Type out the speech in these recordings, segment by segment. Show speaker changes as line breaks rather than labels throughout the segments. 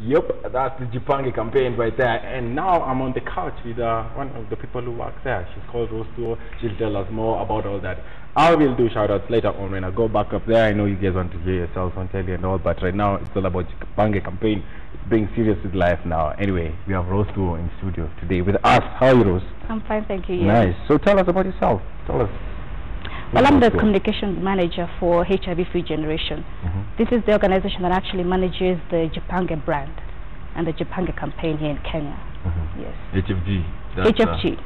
Yep, that's the G-PANGE campaign right there. And now I'm on the couch with one of the people who work there. She's called Rosto. She'll tell us more about all that. I will do shout-outs later on when I go back up there. I know you guys want to hear yourselves on telly and all, but right now it's all about G-PANGE campaign. It's being serious with life now. Anyway, we have Rosto in studio today with us. How are you, Rose?
I'm fine, thank you.
Nice. So tell us about yourself. Tell us.
Well, I'm the communications manager for HIV-Free Generation. This is the organization that actually manages the G-PANGE brand and the G-PANGE campaign here in Kenya. Yes.
HFG.
HFG.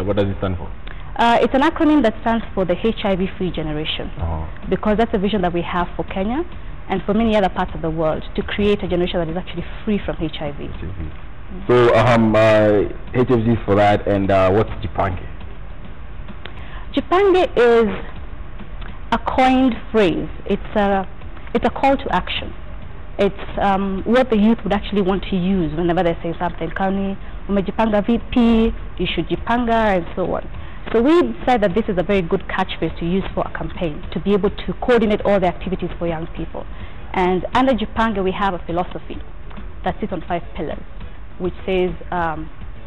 What does it stand for?
It's an acronym that stands for the HIV-Free Generation, because that's a vision that we have for Kenya and for many other parts of the world, to create a generation that is actually free from HIV.
So HFG for that, and what's G-PANGE?
G-PANGE is a coined phrase. It's a call to action. It's what the youth would actually want to use whenever they say something. Kani umejipanga VP, you should jipanga, and so on. So we decided that this is a very good catchphrase to use for a campaign, to be able to coordinate all the activities for young people. And under G-PANGE we have a philosophy that sits on 5 pillars, which says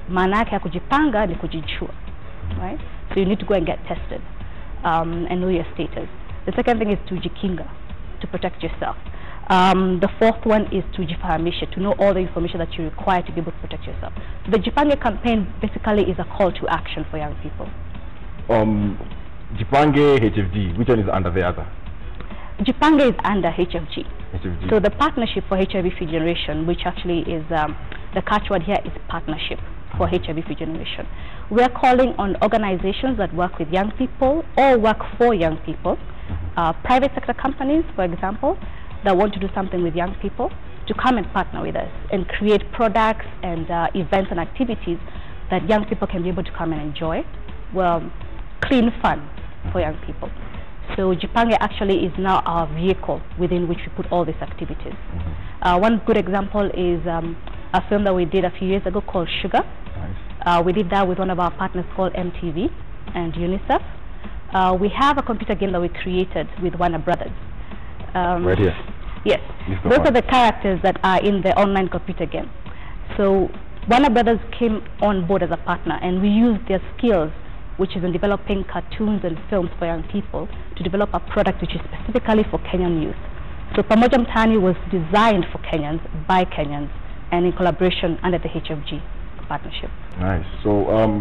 maana yake ya kujipanga ni kujijua, right? So you need to go and get tested and know your status. The second thing is to jikinga, to protect yourself. The fourth one is to jifahamisha, to know all the information that you require to be able to protect yourself. So the G-PANGE campaign basically is a call to action for young people.
G-PANGE, HFG, which one is under the other?
G-PANGE is under HFG.
HFG.
So the partnership for HIV-Free Generation, which actually is the catchword here is partnership for HIV-Free Generation. We are calling on organizations that work with young people or work for young people, private sector companies, for example, that want to do something with young people, to come and partner with us and create products and events and activities that young people can be able to come and enjoy. Well, clean fun for young people. So G-PANGE actually is now our vehicle within which we put all these activities. One good example is a film that we did a few years ago called Sugar. Nice. We did that with one of our partners called MTV and UNICEF. We have a computer game that we created with Warner Brothers.
Right here?
Yes. Those are the characters that are in the online computer game. So Warner Brothers came on board as a partner, and we used their skills, which is in developing cartoons and films for young people, to develop a product which is specifically for Kenyan youth. So Pamoja Mtaani was designed for Kenyans, by Kenyans, and in collaboration under the HFG partnership. Nice.
So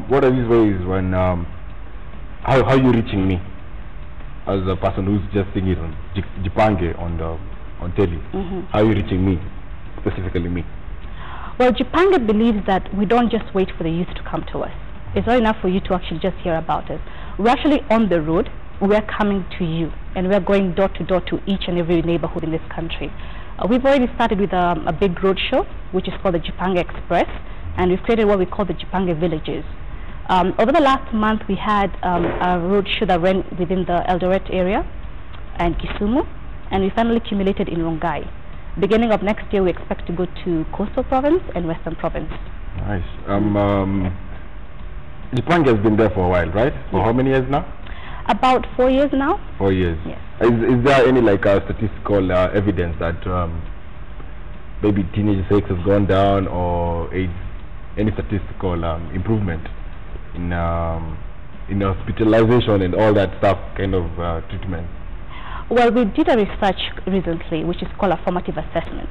what are these ways when, how are you reaching me as a person who's just seeing it on G-PANGE on telly? How are you reaching me, specifically me?
Well, G-PANGE believes that we don't just wait for the youth to come to us. It's not enough for you to actually just hear about it. We're actually on the road. We're coming to you, and we're going door to door to each and every neighborhood in this country. We've already started with a big road show, which is called the G-PANGE Express, and we've created what we call the G-PANGE Villages. Over the last month, we had a road show that ran within the Eldoret area and Kisumu, and we finally accumulated in Rongai. Beginning of next year, we expect to go to Coastal Province and Western Province.
Nice. G-PANGE has been there for a while, right? For how many years now?
About 4 years now. 4 years. Yes.
Is there any statistical evidence that maybe teenage sex has gone down, or any statistical improvement in hospitalization and all that stuff, kind of treatment?
Well, we did a research recently, which is called a formative assessment.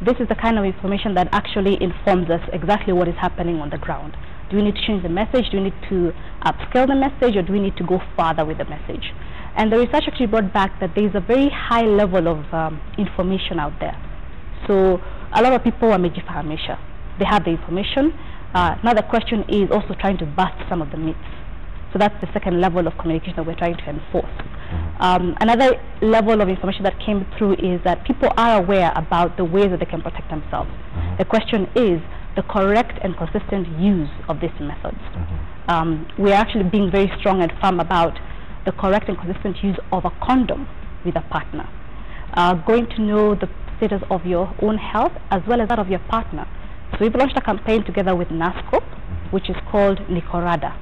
This is the kind of information that actually informs us exactly what is happening on the ground. Do we need to change the message? Do we need to upscale the message, or do we need to go farther with the message? And the research actually brought back that there is a very high level of information out there. So a lot of people are mejifahamisha. They have the information. Now the question is also trying to bust some of the myths. So that's the second level of communication that we're trying to enforce. Another level of information that came through is that people are aware about the ways that they can protect themselves. The question is the correct and consistent use of these methods. We are actually being very strong and firm about the correct and consistent use of a condom with a partner. Going to know the status of your own health as well as that of your partner. So we've launched a campaign together with NASCO, which is called Nicorada.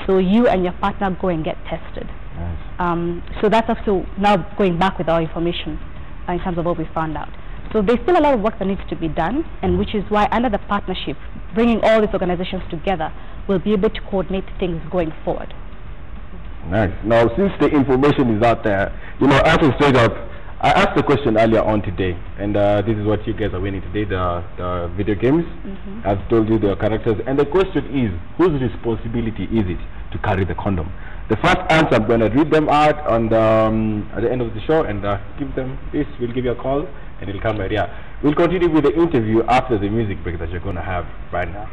So you and your partner go and get tested.
Nice.
So that's also now going back with our information in terms of what we found out. So there's still a lot of work that needs to be done, and which is why under the partnership, bringing all these organizations together, we'll be able to coordinate things going forward.
Nice. Now, since the information is out there, you know, as a straight up, I asked the question earlier on today, and this is what you guys are winning today, the video games. I've told you the characters, and the question is, whose responsibility is it to carry the condom? The first answer, I'm going to read them out on the, at the end of the show, and give them this. We'll give you a call, and it'll come right here. We'll continue with the interview after the music break that you're going to have right now.